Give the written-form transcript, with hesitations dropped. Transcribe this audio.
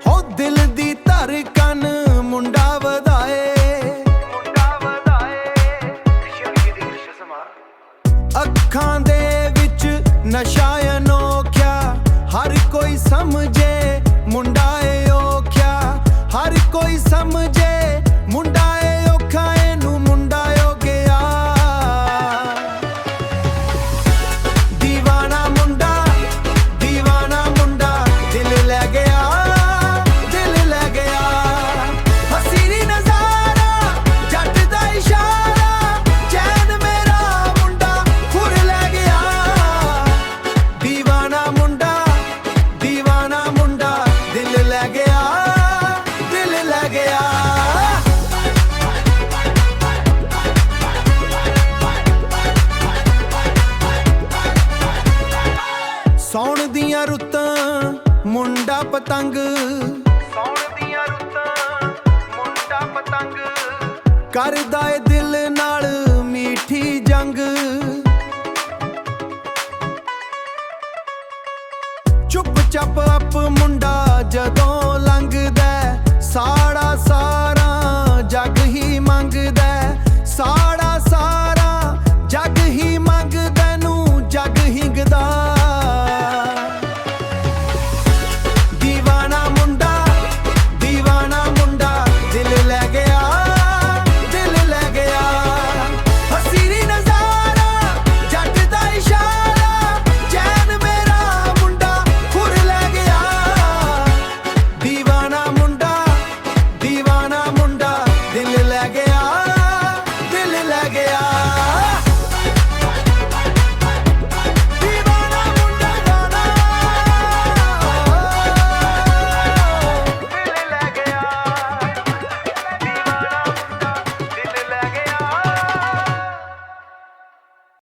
हो दिल दी धड़कन मुंडा वधाए अखां दे विच नशा अनोख्या हर कोई समझे मुंडा ए औख्या हर कोई समझे मुंडा ए औखा एनू मुंडा हो गया दीवाना मुंडा दिल ले गया हसीरी नजारा जट दा इशारा चैन मेरा मुंडा खुर ले गया दीवाना मुंडा दिल ले गया सौण दियां रुत्तां मुंडा पतंग करदा ए दिल नाल मीठी जंग चुप चाप अप मुंडा जदों